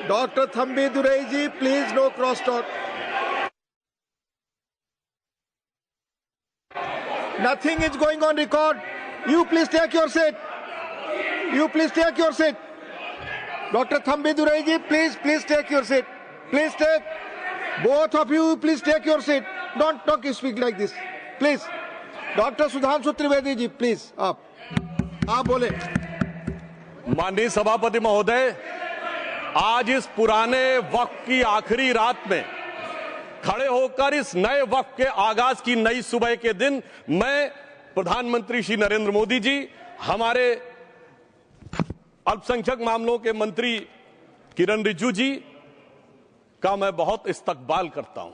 Dr. Thambi Durai ji, please no crosstalk. Nothing is going on record. You please take your seat. You please take your seat. Dr. Thambi Durai ji, please take your seat. Please take. Both of you, please take your seat. Don't speak like this. Please. Dr. Sudhanshu Trivedi ji, please. आप बोले. माननीय सभापति महोदय, आज इस पुराने वक्त की आखिरी रात में खड़े होकर इस नए वक्त के आगाज की नई सुबह के दिन मैं प्रधानमंत्री श्री नरेंद्र मोदी जी, हमारे अल्पसंख्यक मामलों के मंत्री किरण रिजिजू जी का मैं बहुत इस्तकबाल करता हूं।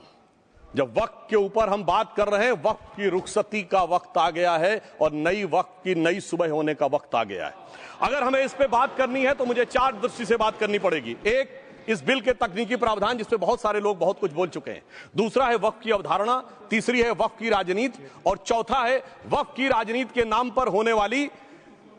जब वक्त के ऊपर हम बात कर रहे हैं, वक्त की रुखसती का वक्त आ गया है और नई वक्त की नई सुबह होने का वक्त आ गया है। अगर हमें इस पे बात करनी है तो मुझे चार दृष्टि से बात करनी पड़ेगी। एक, इस बिल के तकनीकी प्रावधान जिस पे बहुत सारे लोग बहुत कुछ बोल चुके हैं। दूसरा है वक्त की अवधारणा, तीसरी है वक्त की राजनीति और चौथा है वक्त की राजनीति के नाम पर होने वाली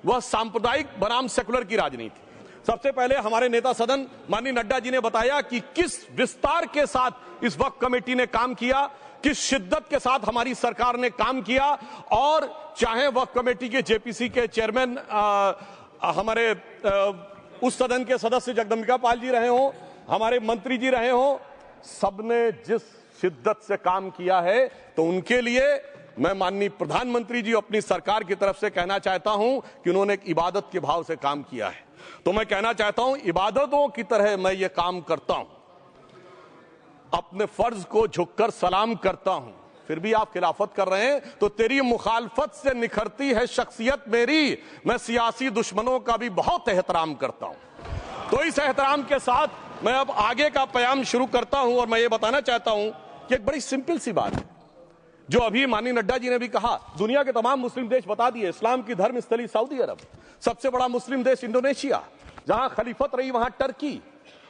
वह सांप्रदायिक बनाम सेकुलर की राजनीति। सबसे पहले हमारे नेता सदन माननीय नड्डा जी ने बताया कि किस विस्तार के साथ इस वक्त कमेटी ने काम किया, किस शिद्दत के साथ हमारी सरकार ने काम किया। और चाहे वक्त कमेटी के जेपीसी के चेयरमैन हमारे उस सदन के सदस्य जगदम्बिका पाल जी रहे हों, हमारे मंत्री जी रहे हों, सबने जिस शिद्दत से काम किया है, तो उनके लिए मैं माननीय प्रधानमंत्री जी अपनी सरकार की तरफ से कहना चाहता हूं कि उन्होंने एक इबादत के भाव से काम किया है। तो मैं कहना चाहता हूं, इबादतों की तरह मैं ये काम करता हूं, अपने फर्ज को झुककर सलाम करता हूं। फिर भी आप खिलाफत कर रहे हैं तो तेरी मुखालफत से निखरती है शख्सियत मेरी। मैं सियासी दुश्मनों का भी बहुत एहतराम करता हूं। तो इस एहतराम के साथ मैं अब आगे का बयान शुरू करता हूं और मैं ये बताना चाहता हूं कि एक बड़ी सिंपल सी बात है जो अभी माननीय नड्डा जी ने भी कहा। दुनिया के तमाम मुस्लिम देश बता दिए, इस्लाम की धर्म स्थली सऊदी अरब, सबसे बड़ा मुस्लिम देश इंडोनेशिया, जहां खलीफत रही वहां टर्की,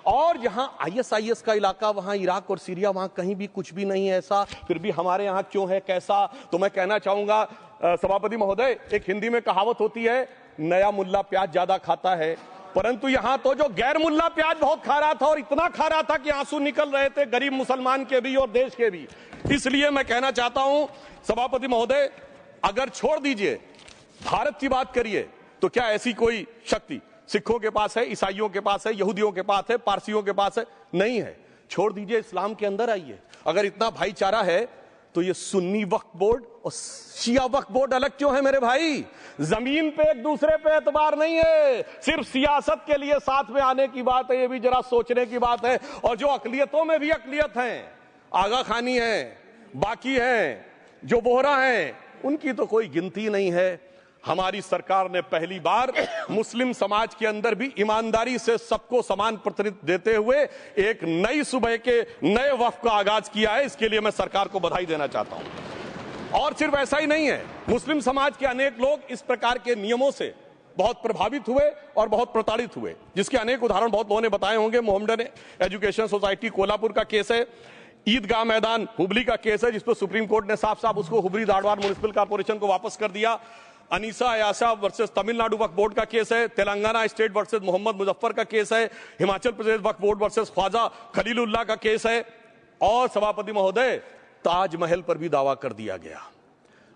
और जहां आईएसआईएस का इलाका वहां इराक और सीरिया, वहां कहीं भी कुछ भी नहीं है ऐसा। फिर भी हमारे यहां क्यों है कैसा? तो मैं कहना चाहूंगा सभापति महोदय, एक हिंदी में कहावत होती है, नया मुल्ला प्याज ज्यादा खाता है, परंतु यहां तो जो गैर मुल्ला प्याज बहुत खा रहा था और इतना खा रहा था कि आंसू निकल रहे थे गरीब मुसलमान के भी और देश के भी। इसलिए मैं कहना चाहता हूं सभापति महोदय, अगर छोड़ दीजिए भारत की बात करिए, तो क्या ऐसी कोई शक्ति सिखों के पास है, ईसाइयों के पास है, यहूदियों के पास है, पारसियों के पास है? नहीं है। छोड़ दीजिए, इस्लाम के अंदर आइए। अगर इतना भाईचारा है तो ये सुन्नी वक्फ बोर्ड और शिया वक्फ बोर्ड अलग क्यों है मेरे भाई? जमीन पे एक दूसरे पे एतबार नहीं है, सिर्फ सियासत के लिए साथ में आने की बात है। ये भी जरा सोचने की बात है। और जो अकलियतों में भी अकलियत है, आगा खानी है, बाकी है, जो बोहरा है, उनकी तो कोई गिनती नहीं है। हमारी सरकार ने पहली बार मुस्लिम समाज के अंदर भी ईमानदारी से सबको समान प्रतिनिधित्व देते हुए एक नई सुबह के नए वक्त का आगाज किया है। इसके लिए मैं सरकार को बधाई देना चाहता हूं। और सिर्फ ऐसा ही नहीं है, मुस्लिम समाज के अनेक लोग इस प्रकार के नियमों से बहुत प्रभावित हुए और बहुत प्रताड़ित हुए, जिसके अनेक उदाहरण बहुत लोगों ने बताए होंगे। मोहम्मडन एजुकेशन सोसाइटी कोल्हापुर का केस है, ईदगाह मैदान हुबली का केस है, जिसको सुप्रीम कोर्ट ने साफ साफ उसको हुबली धारवाड़ म्युनिसिपल कॉर्पोरेशन को वापस कर दिया। अनीसा अयाशा वर्सेस तमिलनाडु वक्फ बोर्ड का केस है, तेलंगाना स्टेट वर्सेस मोहम्मद मुजफ्फर का केस है, हिमाचल प्रदेश वक्फ बोर्ड वर्सेस ख्वाजा खलीलुल्लाह का केस है, और सभापति महोदय ताजमहल पर भी दावा कर दिया गया।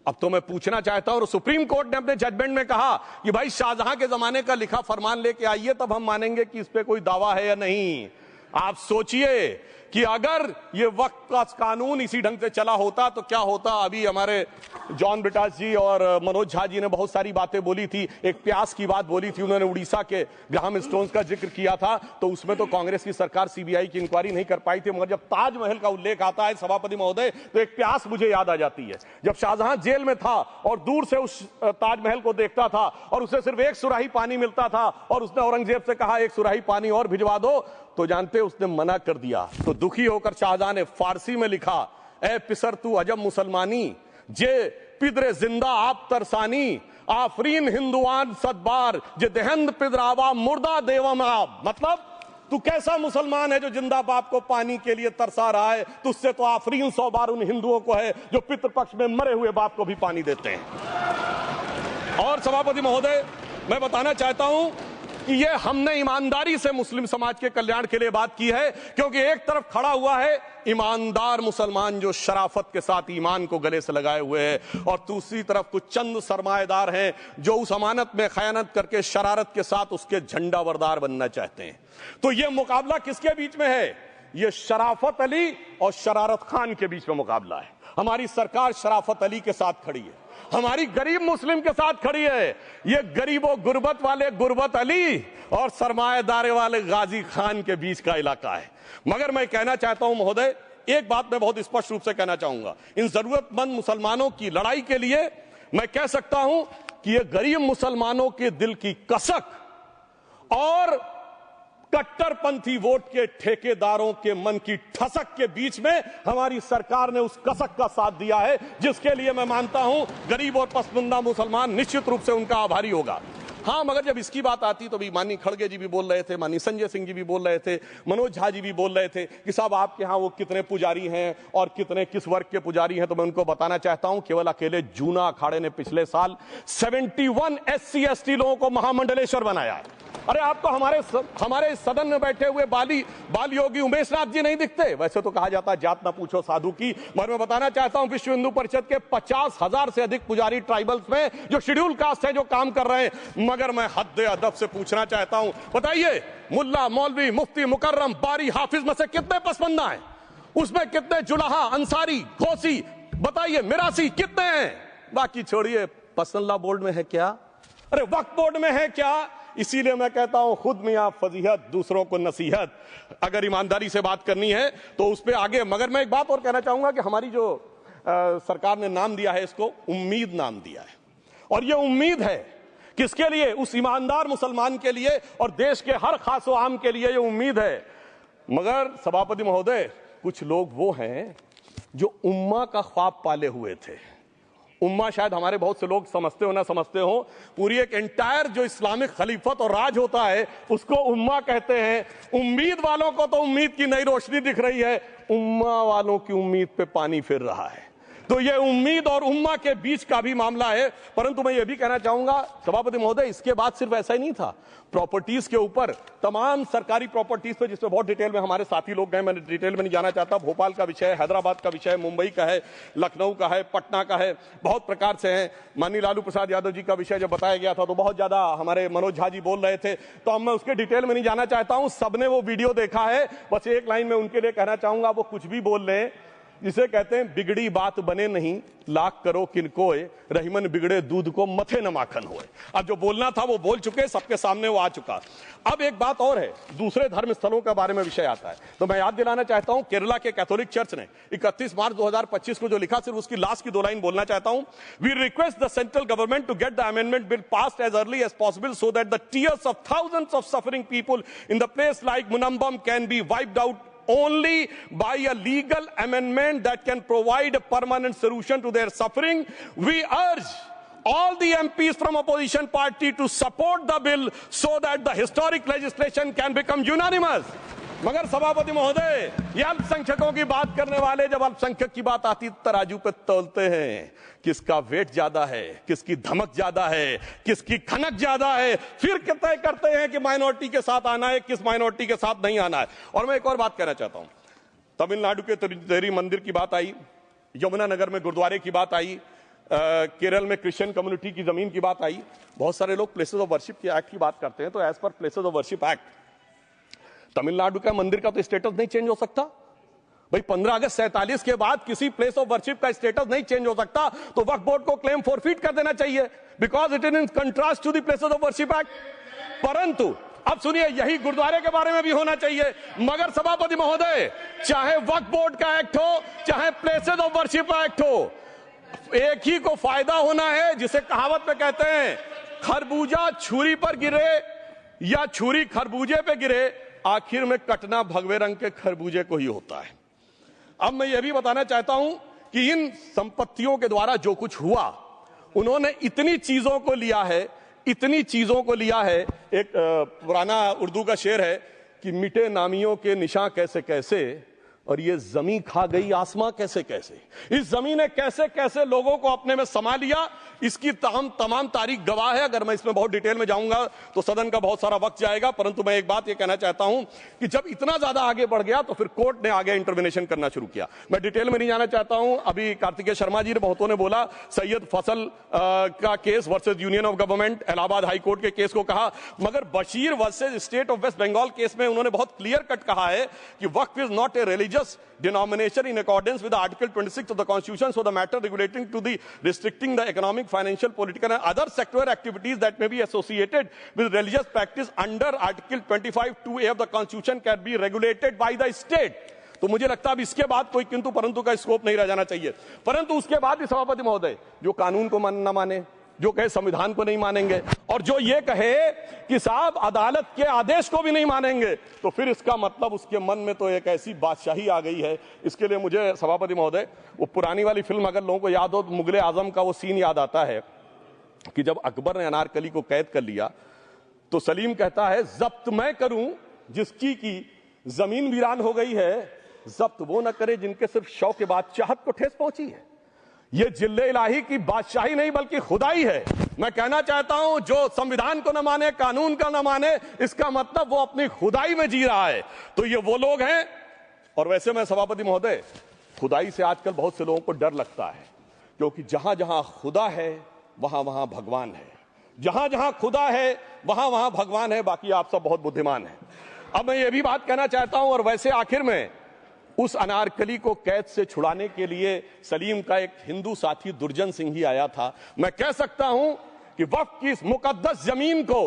अब तो मैं पूछना चाहता हूं, और सुप्रीम कोर्ट ने अपने जजमेंट में कहा कि भाई शाहजहां के जमाने का लिखा फरमान लेके आइए, तब हम मानेंगे कि इस पे कोई दावा है या नहीं। आप सोचिए कि अगर ये वक्त का कानून इसी ढंग से चला होता तो क्या होता। अभी हमारे जॉन ब्रिटास जी और मनोज झा जी ने बहुत सारी बातें बोली थी। एक प्यास की बात बोली थी, उन्होंने उड़ीसा के ग्राहम स्टोन्स का जिक्र किया था, तो उसमें तो कांग्रेस की सरकार सीबीआई की इंक्वायरी नहीं कर पाई थी। मगर जब ताजमहल का उल्लेख आता है सभापति महोदय, तो एक प्यास मुझे याद आ जाती है। जब शाहजहां जेल में था और दूर से उस ताजमहल को देखता था और उसे सिर्फ एक सुराही पानी मिलता था और उसने औरंगजेब से कहा एक सुराही पानी और भिजवा दो, तो जानते उसने मना कर दिया। तो दुखी होकर शाहजहां ने फारसी में लिखा, ए पिसर तू अजब मुसलमानी, जे पिदरे जिंदा आप तरसानी, आफरीन हिंदुआन सदबार, जे देहंद पिदरावा मुर्दा देवम आप। मतलब तू कैसा मुसलमान है जो जिंदा बाप को पानी के लिए तरसा रहा है? तुझसे तो आफरीन 100 बार उन हिंदुओं को है जो पितृपक्ष में मरे हुए बाप को भी पानी देते हैं। और सभापति महोदय, मैं बताना चाहता हूं कि ये हमने ईमानदारी से मुस्लिम समाज के कल्याण के लिए बात की है, क्योंकि एक तरफ खड़ा हुआ है ईमानदार मुसलमान जो शराफत के साथ ईमान को गले से लगाए हुए हैं, और दूसरी तरफ कुछ चंद सरमाएदार हैं जो उस अमानत में खयानत करके शरारत के साथ उसके झंडा बरदार बनना चाहते हैं। तो ये मुकाबला किसके बीच में है? ये शराफत अली और शरारत खान के बीच में मुकाबला है। हमारी सरकार शराफत अली के साथ खड़ी है, हमारी गरीब मुस्लिम के साथ खड़ी है। ये गरीबों गुर्बत वाले गुर्बत अली और सरमाएदार वाले गाजी खान के बीच का इलाका है। मगर मैं कहना चाहता हूं महोदय, एक बात मैं बहुत स्पष्ट रूप से कहना चाहूंगा, इन जरूरतमंद मुसलमानों की लड़ाई के लिए मैं कह सकता हूं कि ये गरीब मुसलमानों के दिल की कसक और कट्टरपंथी वोट के ठेकेदारों के मन की ठसक के बीच में हमारी सरकार ने उस कसक का साथ दिया है, जिसके लिए मैं मानता हूं गरीब और पसमानदा मुसलमान निश्चित रूप से उनका आभारी होगा। हां, मगर जब इसकी बात आती तो भी माननीय खड़गे जी भी बोल रहे थे, माननीय संजय सिंह जी भी बोल रहे थे, मनोज झा जी भी बोल रहे थे कि साहब आपके यहां वो कितने पुजारी हैं और कितने किस वर्ग के पुजारी हैं। तो मैं उनको बताना चाहता हूं, केवल अकेले जूना अखाड़े ने पिछले साल 71 SC ST लोगों को महामंडलेश्वर बनाया है। अरे आपको हमारे सदन में बैठे हुए बाल योगी उमेश नाथ जी नहीं दिखते? वैसे तो कहा जाता है जात ना पूछो साधु की, मगर मैं बताना चाहता हूं विश्व हिंदू परिषद के 50,000 से अधिक पुजारी ट्राइबल्स में जो शेड्यूल कास्ट है जो काम कर रहे हैं। मगर मैं हद अदब से पूछना चाहता हूं, बताइए मुल्ला मौलवी मुफ्ती मुकर्रम बारी हाफिज में से कितने पसमंदा हैं? उसमें कितने जुलाहा अंसारी घोसी बताइए मिरासी कितने हैं? बाकी छोड़िए, पसंदला बोर्ड में है क्या? अरे वक्फ बोर्ड में है क्या? इसीलिए मैं कहता हूं खुद मियां फजीहत दूसरों को नसीहत। अगर ईमानदारी से बात करनी है तो उस पर आगे। मगर मैं एक बात और कहना चाहूंगा कि हमारी जो सरकार ने नाम दिया है, इसको उम्मीद नाम दिया है, और ये उम्मीद है किसके लिए? उस ईमानदार मुसलमान के लिए और देश के हर खास व आम के लिए ये उम्मीद है। मगर सभापति महोदय, कुछ लोग वो हैं जो उम्मा का ख्वाब पाले हुए थे। उम्मा शायद हमारे बहुत से लोग समझते हो ना समझते हो, पूरी एक एंटायर जो इस्लामिक खलीफत और राज होता है उसको उम्मा कहते हैं। उम्मीद वालों को तो उम्मीद की नई रोशनी दिख रही है, उम्मा वालों की उम्मीद पे पानी फिर रहा है। तो ये उम्मीद और उम्मा के बीच का भी मामला है। परंतु मैं ये भी कहना चाहूंगा सभापति महोदय, इसके बाद सिर्फ ऐसा ही नहीं था। प्रॉपर्टीज के ऊपर, तमाम सरकारी प्रॉपर्टीज पे, जिसमें बहुत डिटेल में हमारे साथी लोग गए, मैं डिटेल में नहीं जाना चाहता। भोपाल का विषय, हैदराबाद का विषय, मुंबई का है, लखनऊ का है, पटना का है, बहुत प्रकार से है। माननीय लालू प्रसाद यादव जी का विषय जब बताया गया था तो बहुत ज्यादा हमारे मनोज झा जी बोल रहे थे, तो अब मैं उसके डिटेल में नहीं जाना चाहता हूं। सबने वो वीडियो देखा है। बस एक लाइन में उनके लिए कहना चाहूंगा, वो कुछ भी बोल रहे हैं, जिसे कहते हैं बिगड़ी बात बने नहीं, लाख करो किनकोए, रहीमन बिगड़े दूध को मथे न माखन होए। अब जो बोलना था वो बोल चुके, सबके सामने वो आ चुका। अब एक बात और है, दूसरे धर्म स्थलों के बारे में विषय आता है, तो मैं याद दिलाना चाहता हूं केरला के कैथोलिक चर्च ने 31 मार्च 2025 को जो लिखा, सिर्फ उसकी लास्ट की 2 लाइन बोलना चाहता हूं। We request the central government to get the amendment bill passed as early as possible so that the tears of thousands of suffering people in the place like Munambam can be wiped out only by a legal amendment that can provide a permanent solution to their suffering. We urge all the MPs from opposition party to support the bill so that the historic legislation can become unanimous. मगर सभापति महोदय, ये अल्पसंख्यकों की बात करने वाले जब अल्पसंख्यक की बात आती तराजू पे तोलते हैं, किसका वेट ज्यादा है, किसकी धमक ज्यादा है, किसकी खनक ज्यादा है, फिर तय करते हैं कि माइनॉरिटी के साथ आना है, किस माइनॉरिटी के साथ नहीं आना है। और मैं एक और बात कहना चाहता हूं, तमिलनाडु के तिरुचेरी मंदिर की बात आई, यमुनानगर में गुरुद्वारे की बात आई, केरल में क्रिश्चियन कम्युनिटी की जमीन की बात आई। बहुत सारे लोग प्लेसेस ऑफ वर्शिप के एक्ट की बात करते हैं, तो as per places of worship act Tamil Nadu का मंदिर का तो स्टेटस नहीं चेंज हो सकता भाई। 15 अगस्त 47 के बाद किसी प्लेस ऑफ वर्शिप का स्टेटस नहीं चेंज हो सकता, तो वक्फ बोर्ड को क्लेम फॉरफिट कर देना चाहिए, because it is in contrast to the places of worship act. परंतु अब सुनिए, यही गुरुद्वारे के बारे में भी होना चाहिए। मगर सभापति महोदय, चाहे वक्फ बोर्ड का एक्ट हो, चाहे प्लेसेस ऑफ वर्शिप एक्ट हो, एक ही को फायदा होना है, जिसे कहावत में कहते हैं खरबूजा छुरी पर गिरे या छुरी खरबूजे पे गिरे, आखिर में कटना भगवे रंग के खरबूजे को ही होता है। अब मैं यह भी बताना चाहता हूं कि इन संपत्तियों के द्वारा जो कुछ हुआ, उन्होंने इतनी चीजों को लिया है, इतनी चीजों को लिया है। एक पुराना उर्दू का शेर है कि मिटे नामियों के निशान कैसे कैसे, और ये जमीन खा गई आसमां कैसे कैसे। इस जमीन ने कैसे कैसे लोगों को अपने में समा लिया, इसकी तमाम तारीख गवाह है। अगर मैं इसमें बहुत डिटेल में जाऊंगा तो सदन का बहुत सारा वक्त जाएगा, परंतु मैं एक बात ये कहना चाहता हूं कि जब इतना ज्यादा आगे बढ़ गया तो फिर कोर्ट ने आगे इंटरवेंशन करना शुरू किया। मैं डिटेल में नहीं जाना चाहता हूं। अभी कार्तिकेय शर्मा जी ने बहुतों ने बोला सैयद फैसल का case versus union of government, Allahabad high court के केस को कहा, मगर Bashir versus state of west Bengal case में उन्होंने बहुत क्लियर कट कहा है कि waqf is not a religious denomination in accordance with the Article 26 of the Constitution, so the matter relating to the restricting the economic, financial, political and other sectoral activities that may be associated with religious practice under Article 25(2)(a) of the Constitution can be regulated by the state. तो मुझे लगता है अब इसके बाद कोई किंतु परंतु का स्कोप नहीं रह जाना चाहिए। परंतु उसके बाद भी सभापति महोदय जो कानून को न माने, जो कहे संविधान को नहीं मानेंगे और जो ये कहे कि साहब अदालत के आदेश को भी नहीं मानेंगे, तो फिर इसका मतलब उसके मन में तो एक ऐसी बादशाही आ गई है। इसके लिए मुझे सभापति महोदय वो पुरानी वाली फिल्म अगर लोगों को याद हो तो मुगले आजम का वो सीन याद आता है कि जब अकबर ने अनारकली को कैद कर लिया तो सलीम कहता है जब्त मैं करूं जिसकी की जमीन वीरान हो गई है, जब्त वो न करे जिनके सिर्फ शौक के बाद चाहत को ठेस पहुंची है। ये जिल्ले इलाही की बादशाही नहीं बल्कि खुदाई है। मैं कहना चाहता हूं जो संविधान को न माने, कानून का न माने, इसका मतलब वो अपनी खुदाई में जी रहा है। तो ये वो लोग हैं। और वैसे मैं सभापति महोदय खुदाई से आजकल बहुत से लोगों को डर लगता है, क्योंकि जहां जहां खुदा है वहां वहां भगवान है, जहां जहां खुदा है वहां वहां भगवान है। बाकी आप सब बहुत बुद्धिमान हैं। अब मैं ये भी बात कहना चाहता हूं, और वैसे आखिर में उस अनारकली को कैद से छुड़ाने के लिए सलीम का एक हिंदू साथी दुर्जन सिंह ही आया था। मैं कह सकता हूं कि वक्फ की इस मुकद्दस जमीन को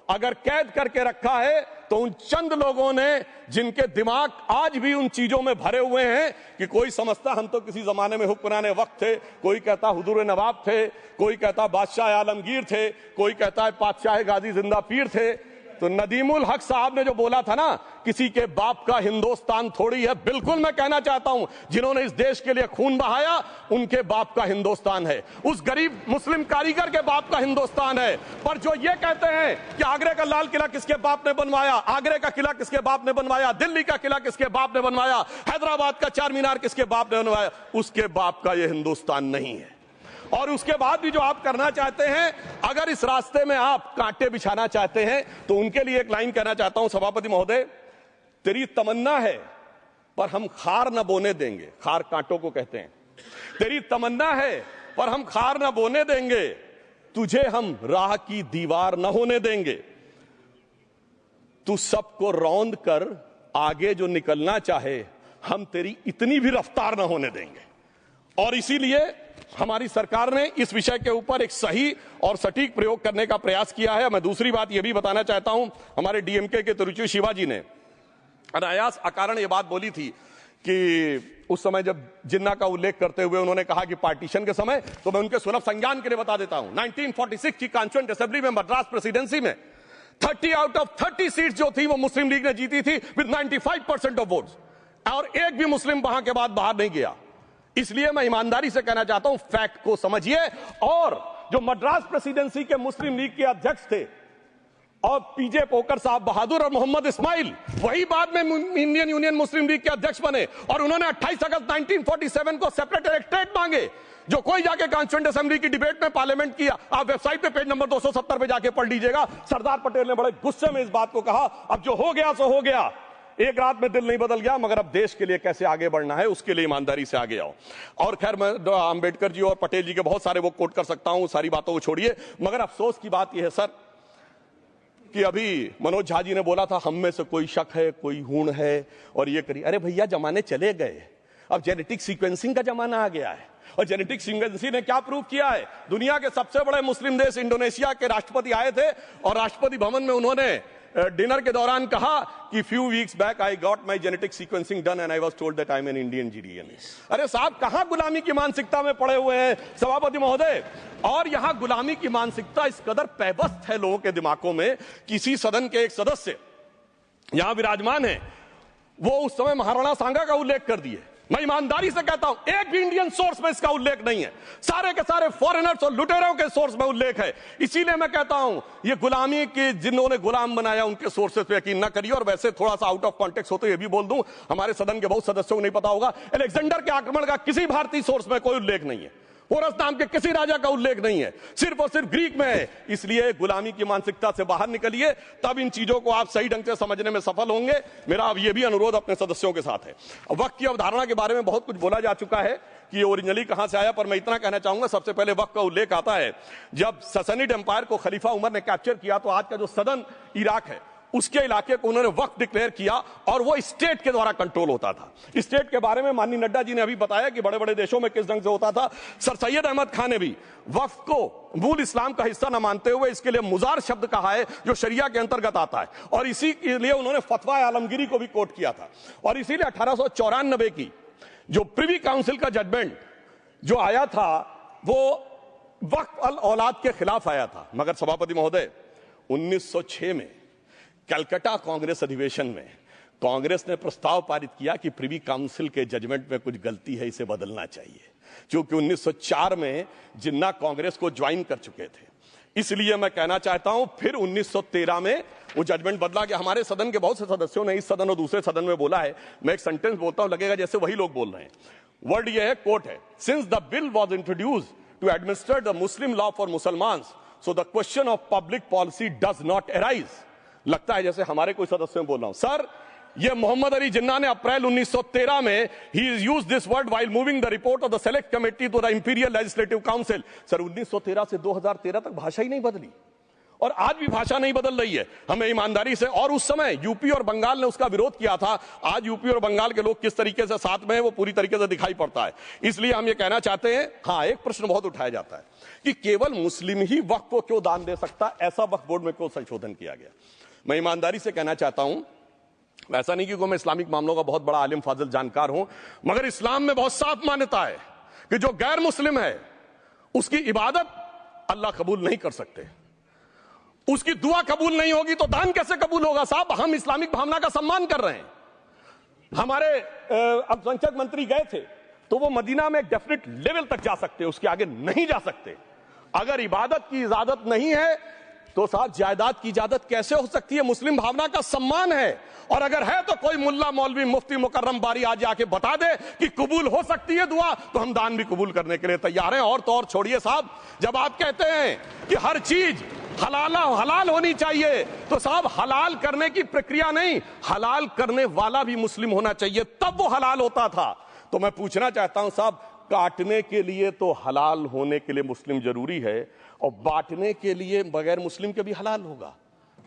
अगर कैद करके रखा है तो उन चंद लोगों ने जिनके दिमाग आज भी उन चीजों में भरे हुए हैं कि कोई समझता हम तो किसी जमाने में हुक्मरान वक्त थे, कोई कहता हुजूर नवाब थे, कोई कहता बादशाह आलमगीर थे, कोई कहता है बादशाह गाजी जिंदा पीर थे। तो नदीमुल हक साहब ने जो बोला था ना, किसी के बाप का हिंदुस्तान थोड़ी है, बिल्कुल मैं कहना चाहता हूं जिन्होंने इस देश के लिए खून बहाया उनके बाप का हिंदुस्तान है, उस गरीब मुस्लिम कारीगर के बाप का हिंदुस्तान है। पर जो ये कहते हैं कि आगरे का लाल किला किसके बाप ने बनवाया, आगरे का किला किसके बाप ने बनवाया, दिल्ली का किला किसके बाप ने बनवाया, हैदराबाद का चार मीनार किसके बाप ने बनवाया, उसके बाप का यह हिंदुस्तान नहीं है। और उसके बाद भी जो आप करना चाहते हैं, अगर इस रास्ते में आप कांटे बिछाना चाहते हैं तो उनके लिए एक लाइन कहना चाहता हूं सभापति महोदय, तेरी तमन्ना है पर हम खार न बोने देंगे, खार कांटों को कहते हैं, तेरी तमन्ना है पर हम खार न बोने देंगे, तुझे हम राह की दीवार न होने देंगे, तू सबको रौंद कर आगे जो निकलना चाहे हम तेरी इतनी भी रफ्तार न होने देंगे। और इसीलिए हमारी सरकार ने इस विषय के ऊपर एक सही और सटीक प्रयोग करने का प्रयास किया है। मैं दूसरी बात यह भी बताना चाहता हूं, हमारे डीएमके के तिरुचि शिवाजी ने अनायास अकारण यह बात बोली थी कि उस समय जब जिन्ना का उल्लेख करते हुए उन्होंने कहा कि पार्टीशन के समय, तो मैं उनके सुलभ संज्ञान के लिए बता देता हूं, 1946 की कॉन्स्टिट्यूएंट असेंबली में मद्रास प्रेसिडेंसी में 30 आउट ऑफ 30 सीट्स जो थी वो मुस्लिम लीग ने जीती थी विद 95% ऑफ वोट्स, और एक भी मुस्लिम वहां के बाद बाहर नहीं गया। इसलिए मैं ईमानदारी से कहना चाहता हूं, फैक्ट को समझिए। और जो मद्रास प्रेसिडेंसी के मुस्लिम लीग के अध्यक्ष थे और पीजे पोकर साहब बहादुर और मोहम्मद इस्माइल, वही बाद में इंडियन यूनियन मुस्लिम लीग के अध्यक्ष बने, और उन्होंने 28 अगस्त 1947 को सेपरेट इलेक्टोरेट मांगे, जो कोई जाके कॉन्स्टिट्यूएंट असेंबली की डिबेट में पार्लियामेंट किया। आप वेबसाइट पे पेज नंबर 270 पे जाके पढ़ लीजिएगा। सरदार पटेल ने बड़े गुस्से में इस बात को कहा, अब जो हो गया सो हो गया, एक रात में दिल नहीं बदल गया, मगर अब देश के लिए कैसे आगे बढ़ना है उसके लिए ईमानदारी से आगे आओ। और खैर मैं अंबेडकर जी और पटेल जी के बहुत सारे वो कोट कर सकता हूं, सारी बातों को छोड़िए, मगर अफसोस की बात यह है सर कि अभी मनोज झा जी ने बोला था हम में से कोई शक है, कोई हूण है और ये करिए। अरे भैया जमाने चले गए, अब जेनेटिक सीक्वेंसिंग का जमाना आ गया है। और जेनेटिक सीक्वेंसिंग ने क्या प्रूव किया है, दुनिया के सबसे बड़े मुस्लिम देश इंडोनेशिया के राष्ट्रपति आए थे और राष्ट्रपति भवन में उन्होंने डिनर के दौरान कहा कि few weeks back I got my genetic sequencing done and I was told that I am an Indian GDNA. अरे साहब कहां गुलामी की मानसिकता में पड़े हुए हैं सभापति महोदय। और यहां गुलामी की मानसिकता इस कदर पैबस्त है लोगों के दिमागों में, किसी सदन के एक सदस्य यहां विराजमान है, वो उस समय महाराणा सांगा का उल्लेख कर दिए मैं ईमानदारी से कहता हूं, एक भी इंडियन सोर्स में इसका उल्लेख नहीं है। सारे के सारे फॉरेनर्स और लुटेरों के सोर्स में उल्लेख है। इसीलिए मैं कहता हूं, ये गुलामी के जिन्होंने गुलाम बनाया उनके सोर्सेस पे यकीन ना करिए। और वैसे थोड़ा सा आउट ऑफ कॉन्टेक्स्ट हो तो ये भी बोल दूं, हमारे सदन के बहुत सदस्यों को नहीं पता होगा, अलेक्जेंडर के आक्रमण का किसी भारतीय सोर्स में कोई उल्लेख नहीं है। पोरस नाम के किसी राजा का उल्लेख नहीं है, सिर्फ और सिर्फ ग्रीक में है। इसलिए गुलामी की मानसिकता से बाहर निकलिए, तब इन चीजों को आप सही ढंग से समझने में सफल होंगे। मेरा अब यह भी अनुरोध अपने सदस्यों के साथ है। वक्त की अवधारणा के बारे में बहुत कुछ बोला जा चुका है कि ये ओरिजिनली कहां से आया, पर मैं इतना कहना चाहूंगा, सबसे पहले वक्त का उल्लेख आता है जब ससनिड एम्पायर को खलीफा उमर ने कैप्चर किया, तो आज का जो सदन इराक है उसके इलाके को उन्होंने वक्त डिक्लेयर किया और वो स्टेट के द्वारा कंट्रोल होता था। स्टेट के बारे में माननीय नड्डा जी ने अभी बताया कि बड़े बड़े देशों में किस ढंग से होता था। सर सैयद अहमद खान ने भी वक्त को मूल इस्लाम का हिस्सा न मानते हुए इसके लिए मुजार शब्द कहा है, जो शरिया के अंतर्गत आता है, और इसी के लिए उन्होंने फतवा आलमगीरी को भी कोट किया था। और इसीलिए 1894 की जो प्रिवी काउंसिल का जजमेंट जो आया था वो वक्फ अल औलाद के खिलाफ आया था। मगर सभापति महोदय, 1906 में कलकत्ता कांग्रेस अधिवेशन में कांग्रेस ने प्रस्ताव पारित किया कि प्रिवी काउंसिल के जजमेंट में कुछ गलती है, इसे बदलना चाहिए। क्योंकि 1904 में जिन्ना कांग्रेस को ज्वाइन कर चुके थे, इसलिए मैं कहना चाहता हूं फिर 1913 में वो जजमेंट बदला गया। हमारे सदन के बहुत से सदस्यों ने इस सदन और दूसरे सदन में बोला है, मैं एक सेंटेंस बोलता हूं, लगेगा जैसे वही लोग बोल रहे हैं। वर्ड ये है, कोट है, since the bill was introduced to administer the Muslim law for Musalmans, so the question of public policy does not arise. लगता है जैसे हमारे कोई सदस्य में बोल रहा हूं। सर, ये मोहम्मद अली जिन्ना ने अप्रैल 1913 में ही is used this word while moving the report of the select committee to the imperial legislative council. Sir, 1913 से 2013 तक भाषा ही नहीं बदली, और आज भी भाषा नहीं बदल रही है। हमें ईमानदारी से, और उस समय यूपी और बंगाल ने उसका विरोध किया था, आज यूपी और बंगाल के लोग किस तरीके से साथ में है वो पूरी तरीके से दिखाई पड़ता है। इसलिए हम ये कहना चाहते हैं, हाँ, एक प्रश्न बहुत उठाया जाता है कि केवल मुस्लिम ही वक्फ को क्यों दान दे सकता, ऐसा वक्फ बोर्ड में क्यों संशोधन किया गया। मैं ईमानदारी से कहना चाहता हूं, ऐसा नहीं कि मैं इस्लामिक मामलों का बहुत बड़ा आलिम फाजिल जानकार हूं, मगर इस्लाम में बहुत साफ मान्यता है कि जो गैर मुस्लिम है उसकी इबादत अल्लाह कबूल नहीं कर सकते, उसकी दुआ कबूल नहीं होगी तो दान कैसे कबूल होगा। साहब, हम इस्लामिक भावना का सम्मान कर रहे हैं। हमारे अल्पसंख्यक मंत्री गए थे तो वो मदीना में एक डेफिनेट लेवल तक जा सकते, उसके आगे नहीं जा सकते। अगर इबादत की इजाजत नहीं है तो साहब जायदाद की इजाजत कैसे हो सकती है। मुस्लिम भावना का सम्मान है, और अगर है तो कोई मुल्ला मौलवी मुफ्ती मुकर्रम बारी आज आके बता दे कि कबूल हो सकती है दुआ, तो हम दान भी कबूल करने के लिए तैयार हैं। और तो और छोड़िए साहब, जब आप कहते हैं कि हर चीज हलाल होनी चाहिए, तो साहब हलाल करने की प्रक्रिया नहीं, हलाल करने वाला भी मुस्लिम होना चाहिए, तब वो हलाल होता था। तो मैं पूछना चाहता हूं साहब, काटने के लिए तो हलाल होने के लिए मुस्लिम जरूरी है, और बांटने के लिए बगैर मुस्लिम के भी हलाल होगा,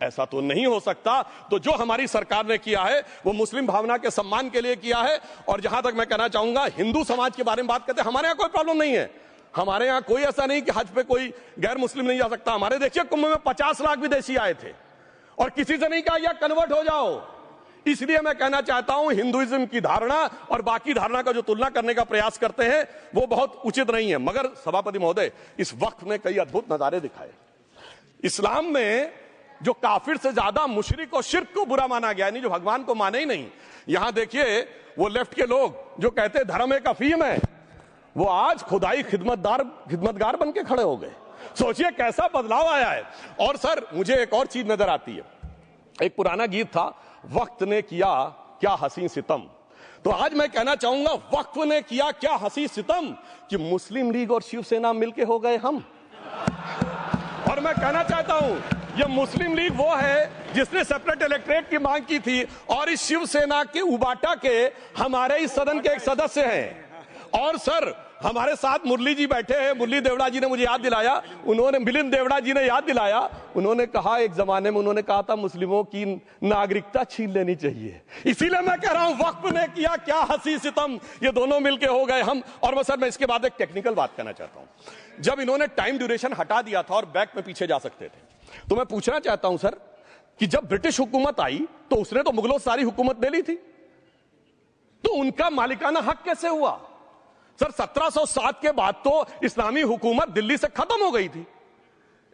ऐसा तो नहीं हो सकता। तो जो हमारी सरकार ने किया है वो मुस्लिम भावना के सम्मान के लिए किया है। और जहां तक मैं कहना चाहूंगा, हिंदू समाज के बारे में बात करते हैं, हमारे यहां कोई प्रॉब्लम नहीं है। हमारे यहां कोई ऐसा नहीं कि हज पे कोई गैर मुस्लिम नहीं जा सकता। हमारे देखिए कुंभ में 50 लाख विदेशी आए थे और किसी से नहीं कहा या कन्वर्ट हो जाओ। इसलिए मैं कहना चाहता हूं, हिंदुइज्म की धारणा और बाकी धारणा का जो तुलना करने का प्रयास करते हैं वो बहुत उचित नहीं है। मगर सभापति महोदय, इस वक्त ने कई अद्भुत नजारे दिखाए। इस्लाम में जो काफिर से ज्यादा मुशरिक और शिर्क को बुरा माना गया, नहीं जो भगवान को माने ही नहीं। यहां देखिए वो लेफ्ट के लोग जो कहते धर्म एक अफीम है, वो आज खुदाई खिदमतगार बन के खड़े हो गए। सोचिए कैसा बदलाव आया है। और सर, मुझे एक और चीज नजर आती है, एक पुराना गीत था, वक्त ने किया क्या हसी सितम। तो आज मैं कहना चाहूंगा, वक्त ने किया क्या हसी सितम कि मुस्लिम लीग और शिवसेना मिलके हो गए हम। और मैं कहना चाहता हूं, ये मुस्लिम लीग वो है जिसने सेपरेट इलेक्टोरेट की मांग की थी, और इस शिवसेना के उबाटा के हमारे इस सदन के एक सदस्य हैं। और सर, हमारे साथ मुरली जी बैठे हैं, मुरली देवड़ा जी ने मुझे याद दिलाया, उन्होंने मिलिंद देवड़ा जी ने याद दिलाया, उन्होंने कहा एक जमाने में उन्होंने कहा था मुस्लिमों की नागरिकता छीन लेनी चाहिए। इसीलिए मैं कह रहा हूं, वक्फ ने किया क्या हसी सितम, ये दोनों मिलके हो गए हम। और सर, मैं इसके बाद एक टेक्निकल बात करना चाहता हूं। जब इन्होंने टाइम ड्यूरेशन हटा दिया था और बैक में पीछे जा सकते थे, तो मैं पूछना चाहता हूं सर कि जब ब्रिटिश हुकूमत आई तो उसने तो मुगलों सारी हुकूमत ले ली थी, तो उनका मालिकाना हक कैसे हुआ। सर, 1707 के बाद तो इस्लामी हुकूमत दिल्ली से खत्म हो गई थी।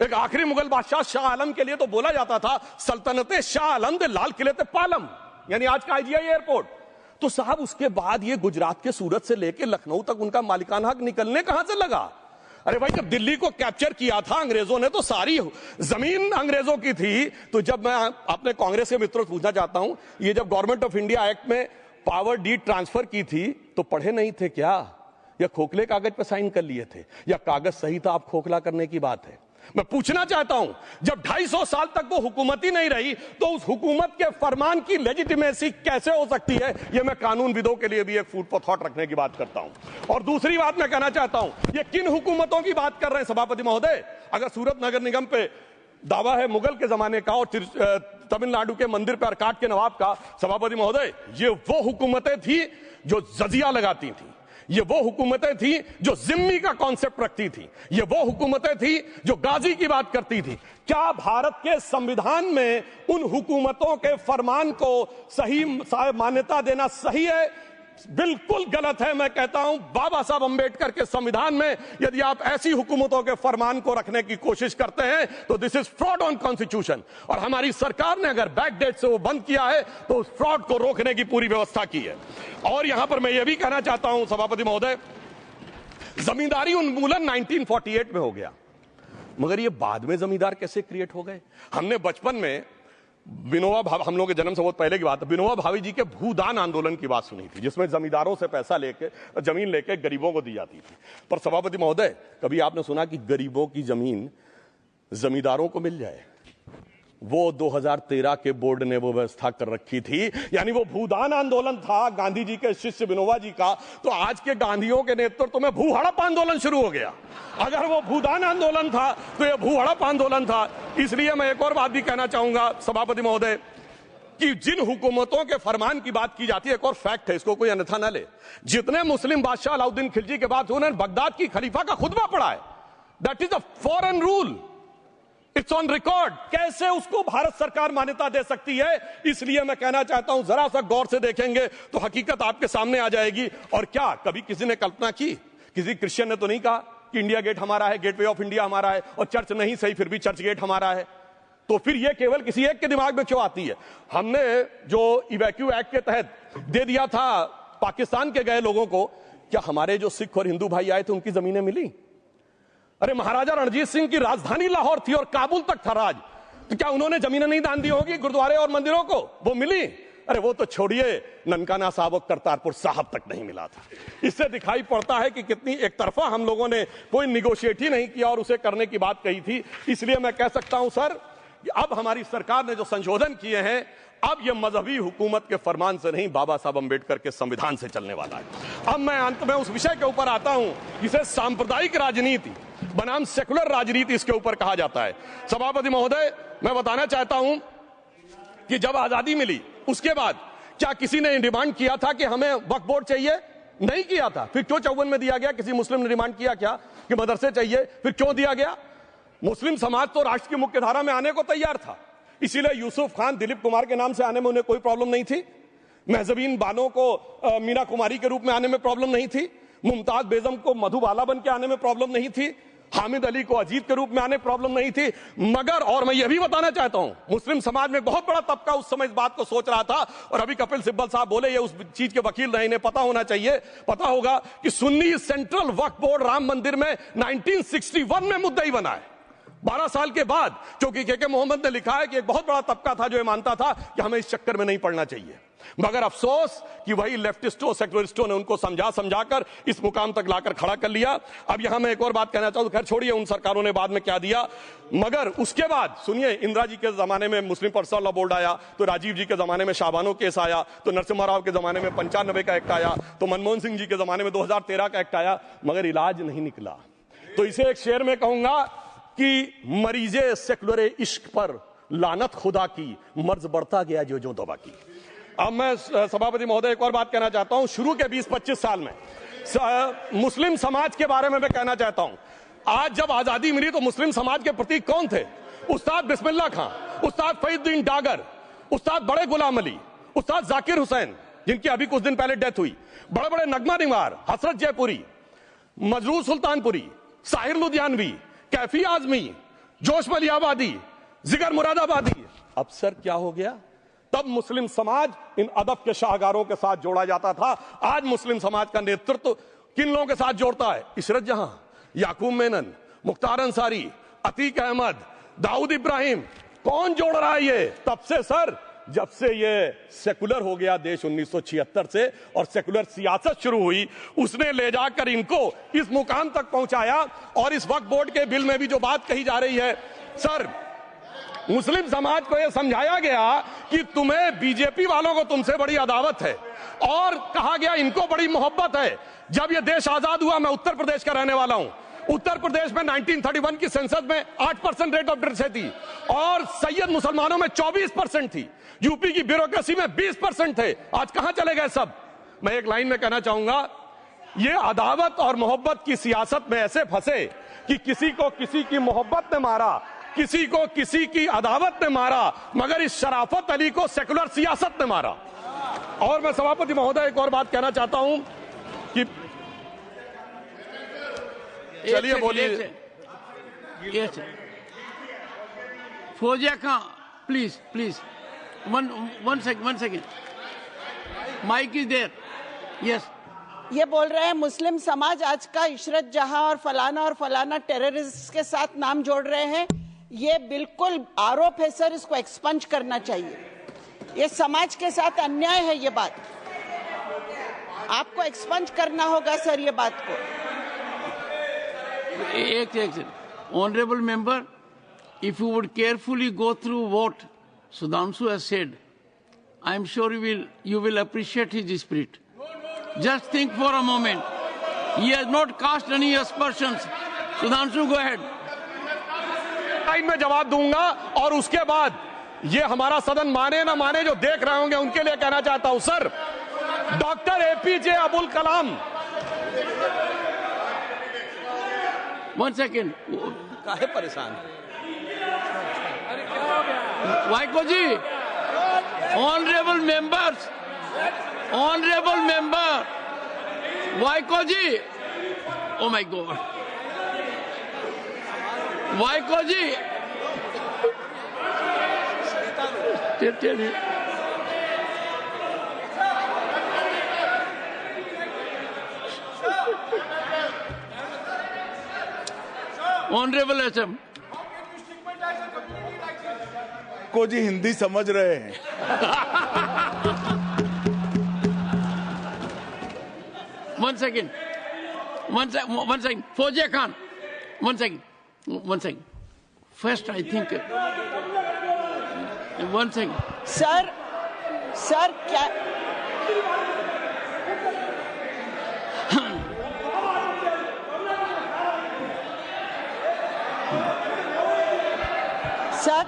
एक आखिरी मुगल बादशाह शाह आलम के लिए तो बोला जाता था सल्तनते शाह आलम दे लाल किले ते पालम, यानी आज का आईजीआई एयरपोर्ट। तो साहब उसके बाद ये गुजरात के सूरत से लेकर लखनऊ तक उनका मालिकाना हक निकलने कहां से लगा? अरे भाई, जब दिल्ली को कैप्चर किया था अंग्रेजों ने तो सारी जमीन अंग्रेजों की थी। तो जब मैं अपने कांग्रेस के मित्रों से पूछना चाहता हूं, ये जब गवर्नमेंट ऑफ इंडिया एक्ट में पावर डीड ट्रांसफर की थी तो पढ़े नहीं थे क्या, या खोखले कागज पर साइन कर लिए थे, या कागज सही था, आप खोखला करने की बात है? मैं पूछना चाहता हूं, जब 250 साल तक वो हुकूमत ही नहीं रही तो उस हुकूमत के फरमान की लेजिटिमेसी कैसे हो सकती है? ये मैं कानूनविदों के लिए भी एक फूड फॉर थॉट रखने की बात करता हूं। और दूसरी बात मैं कहना चाहता हूं, ये किन हुकूमतों की बात कर रहे हैं सभापति महोदय? अगर सूरत नगर निगम पे दावा है मुगल के जमाने का और तमिलनाडु के मंदिर पर अरकाट के नवाब का, सभापति महोदय, ये वो हुकूमतें थी जो जजिया लगाती थी, ये वो हुकूमतें थी जो जिम्मी का कॉन्सेप्ट रखती थी, ये वो हुकूमतें थी जो गाजी की बात करती थी। क्या भारत के संविधान में उन हुकूमतों के फरमान को सही मान्यता देना सही है? बिल्कुल गलत है। मैं कहता हूं, बाबा साहब अंबेडकर के संविधान में यदि आप ऐसी हुकूमतों के फरमान को रखने की कोशिश करते हैं तो this is fraud on constitution. और हमारी सरकार ने अगर बैक डेट से वो बंद किया है तो उस फ्रॉड को रोकने की पूरी व्यवस्था की है। और यहां पर मैं ये भी कहना चाहता हूं सभापति महोदय, जमींदारी उन्मूलन 1948 में हो गया, मगर ये बाद में जमींदार कैसे क्रिएट हो गए? हमने बचपन में विनोबा भावे, हम लोग के जन्म से बहुत पहले की बात है, विनोबा भावे जी के भूदान आंदोलन की बात सुनी थी, जिसमें जमींदारों से पैसा लेके जमीन लेके गरीबों को दी जाती थी। पर सभापति महोदय, कभी आपने सुना कि गरीबों की जमीन जमींदारों को मिल जाए? वो 2013 के बोर्ड ने वो व्यवस्था कर रखी थी। यानी वो भूदान आंदोलन था गांधी जी के शिष्य विनोबा जी का, तो आज के गांधियों के नेतृत्व में भू हड़प आंदोलन शुरू हो गया। अगर वो भूदान आंदोलन था तो ये भू हड़प आंदोलन था। इसलिए मैं एक और बात भी कहना चाहूंगा सभापति महोदय कि जिन हुकूमतों के फरमान की बात की जाती है, एक और फैक्ट है, इसको कोई अन्यथा न ले, जितने मुस्लिम बादशाह अलाउद्दीन खिलजी के बाद उन्होंने बगदाद की खलीफा का खुतबा पढ़ा है, that is a foreign rule, it's on record. कैसे उसको भारत सरकार मान्यता दे सकती है? इसलिए मैं कहना चाहता हूं, जरा सा गौर से देखेंगे तो हकीकत आपके सामने आ जाएगी। और क्या कभी किसी ने कल्पना की, किसी क्रिश्चियन ने तो नहीं कहा कि इंडिया गेट हमारा है, गेटवे ऑफ इंडिया हमारा है, और चर्च नहीं सही फिर भी चर्च गेट हमारा है? तो फिर यह केवल किसी एक के दिमाग में क्यों आती है? हमने जो इवैक्यू एक्ट के तहत दे दिया था पाकिस्तान के गए लोगों को, क्या हमारे जो सिख और हिंदू भाई आए थे उनकी जमीनें मिली? अरे महाराजा रणजीत सिंह की राजधानी लाहौर थी और काबुल तक था राज, तो क्या उन्होंने जमीनें नहीं दान दी होगी गुरुद्वारे और मंदिरों को? वो मिली। अरे वो तो छोड़िए, ननकाना साहब और करतारपुर साहब तक नहीं मिला था। इससे दिखाई पड़ता है कि कितनी एक तरफा हम लोगों ने कोई निगोशिएट ही नहीं किया और उसे करने की बात कही थी। इसलिए मैं कह सकता हूं सर, अब हमारी सरकार ने जो संशोधन किए हैं, अब यह मजहबी हुकूमत के फरमान से नहीं, बाबा साहब अंबेडकर के संविधान से चलने वाला है। अब मैं अंत में उस विषय के ऊपर आता हूं जिसे सांप्रदायिक राजनीति बनाम सेकुलर राजनीति इसके ऊपर कहा जाता है। सभापति महोदय, मैं बताना चाहता हूं कि जब आजादी मिली उसके बाद क्या किसी ने डिमांड किया था कि हमें वक्फ बोर्ड चाहिए? नहीं किया था। फिर क्यों 54 में दिया गया? किसी मुस्लिम ने डिमांड किया क्या कि मदरसे चाहिए? फिर क्यों दिया गया? मुस्लिम समाज तो राष्ट्र की मुख्य धारा में आने को तैयार था, इसीलिए यूसुफ खान, दिलीप कुमार के नाम से आने में उन्हें कोई प्रॉब्लम नहीं थी। महजबीन बानो को मीना कुमारी के रूप में आने में प्रॉब्लम नहीं थी। मुमताज बेगम को मधुबाला बन के आने में प्रॉब्लम नहीं थी। हामिद अली को अजीत के रूप में आने प्रॉब्लम नहीं थी। मगर, और मैं यह भी बताना चाहता हूं, मुस्लिम समाज में बहुत बड़ा तबका उस समय इस बात को सोच रहा था, और अभी कपिल सिब्बल साहब बोले, ये उस चीज के वकील रहे, इन्हें पता होना चाहिए, पता होगा कि सुन्नी सेंट्रल वक्फ बोर्ड राम मंदिर में 1961 में मुद्दई बना है, 12 साल के बाद। क्योंकि के मोहम्मद ने लिखा है कि एक बहुत बड़ा तबका था जो ये मानता था कि हमें इस चक्कर में नहीं पड़ना चाहिए। मगर अफसोस कि वही लेफ्टिस्टों, सेक्युलरिस्टों ने उनको समझाकर इस मुकाम तक लाकर खड़ा कर लिया। अब यहां मैं एक और बात कहना चाहूं, खैर छोड़िए उन सरकारों ने बाद में क्या दिया, मगर उसके बाद सुनिए, इंदिरा जी के जमाने में मुस्लिम पर्सनल लॉ बोर्ड आया, तो राजीव जी के जमाने में शाबानो केस आया, तो नरसिम्हा राव के जमाने में 95 का एक्ट आया, तो मनमोहन सिंह जी के जमाने में 2013 का एक्ट आया, मगर इलाज नहीं निकला। तो इसे एक शेर में कहूंगा कि मरीजे सेकुलर इश्क पर लानत खुदा की, मर्ज बढ़ता गया जो दवा की। अब मैं सभापति महोदय एक और बात कहना चाहता हूं, शुरू के 20-25 साल में मुस्लिम समाज के बारे में मैं कहना चाहता हूं। आज जब आजादी मिली तो मुस्लिम समाज के प्रतीक कौन थे? उस्ताद बिस्मिल्लाह खां, उस्ताद फरीदुद्दीन डागर, उस्ताद बड़े गुलाम अली, उस्ताद जाकिर हुसैन, जिनकी अभी कुछ दिन पहले डेथ हुई, बड़े बड़े नगमा निवार, हसरत जयपुरी, मजरूर सुल्तानपुरी, साहिर लुधियानवी, कैफी आजमी, जोश मलियाबादी, जिगर मुरादाबादी। अब सर क्या हो गया? तब मुस्लिम समाज इन अदब के शाहकारों के साथ जोड़ा जाता था। आज मुस्लिम समाज का नेतृत्व किन लोगों के साथ जोड़ता है? इशरत जहां, याकूब मेनन, मुख्तार अंसारी, अतीक अहमद, दाऊद इब्राहिम, कौन जोड़ रहा है ये? तब से सर, जब से ये सेकुलर हो गया देश 1976 से और सेकुलर सियासत शुरू हुई, उसने ले जाकर इनको इस मुकाम तक पहुंचाया। और इस वक्फ बोर्ड के बिल में भी जो बात कही जा रही है सर, मुस्लिम समाज को यह समझाया गया कि तुम्हें बीजेपी वालों को तुमसे बड़ी अदावत है और कहा गया इनको बड़ी मोहब्बत है। जब यह देश आजाद हुआ, मैं उत्तर प्रदेश का रहने वाला हूं, उत्तर प्रदेश में 1931 की संसद में 8% रेट ऑफ लिटरेसी थी और सैयद मुसलमानों में 24% थी। यूपी की ब्यूरोक्रेसी में 20% थे। आज कहां चले गए सब? मैं एक लाइन में कहना चाहूंगा, ये अदावत और मोहब्बत की सियासत में ऐसे फंसे कि किसी को किसी की मोहब्बत ने मारा, किसी को किसी की अदावत ने मारा, मगर इस शराफत अली को सेकुलर सियासत ने मारा। और मैं सभापति महोदय एक और बात कहना चाहता हूं कि चलिए बोलिए। Fauzia Khan, please please, one second, mike is there. Yes, ये बोल रहे हैं मुस्लिम समाज आज का इशरत जहां और फलाना टेररिस्ट के साथ नाम जोड़ रहे हैं। ये बिल्कुल आरोप है सर, इसको एक्सपंज करना चाहिए। ये समाज के साथ अन्याय है। ये बात आपको एक्सपंज करना होगा सर, ये बात को। एक Honorable member, if you would carefully go through what Sudhanshu has said, I am sure you will appreciate his spirit. Just think for a moment. He has not cast any aspersions. Sudhanshu, go ahead. Time में जवाब दूंगा और उसके बाद ये हमारा सदन माने ना माने जो देख रहे होंगे उनके लिए कहना चाहता हूं sir, doctor APJ Abdul Kalam. One second. काहे परेशान? Vaiko ji, honorable members, Vaiko ji, oh my God, Vaiko ji, tell me. Honorable SM, को जी हिंदी समझ रहे हैं। One second. Fauziya Khan, one second. First, I think, one second. Sir क्या Sir,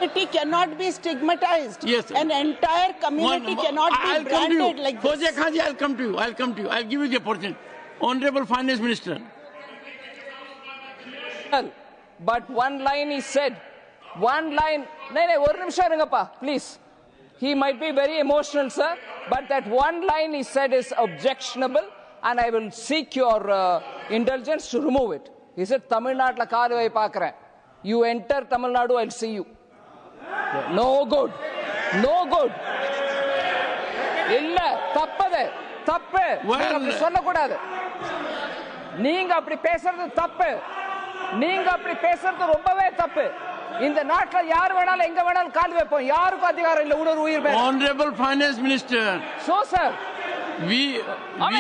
it cannot be stigmatized. Yes, sir. An entire community cannot be branded like this. Fauziya Khan ji, I'll come to you. I'll give you the opportunity. Honorable Finance Minister. But one line is said. One line. No, one nimisham irungappa, please. He might be very emotional, sir. But that one line he said is objectionable, and I will seek your indulgence to remove it. He said, Tamil Nadu la kaaruvai paakren. You enter Tamil Nadu, I'll see you. No good. No good. இல்ல தப்பது தப்பு சொல்லக்கூடாது. நீங்க அப்படி பேசுறது தப்பு. நீங்க அப்படி பேசுறது ரொம்பவே தப்பு. இந்த நாட்டுல யார் வேணாலும் எங்க வேணாலும் கால் வைப்போம். யாருக்கும் அதிகாரம் இல்ல ஒரு உயிர் மேல. Honorable Finance Minister. So sir,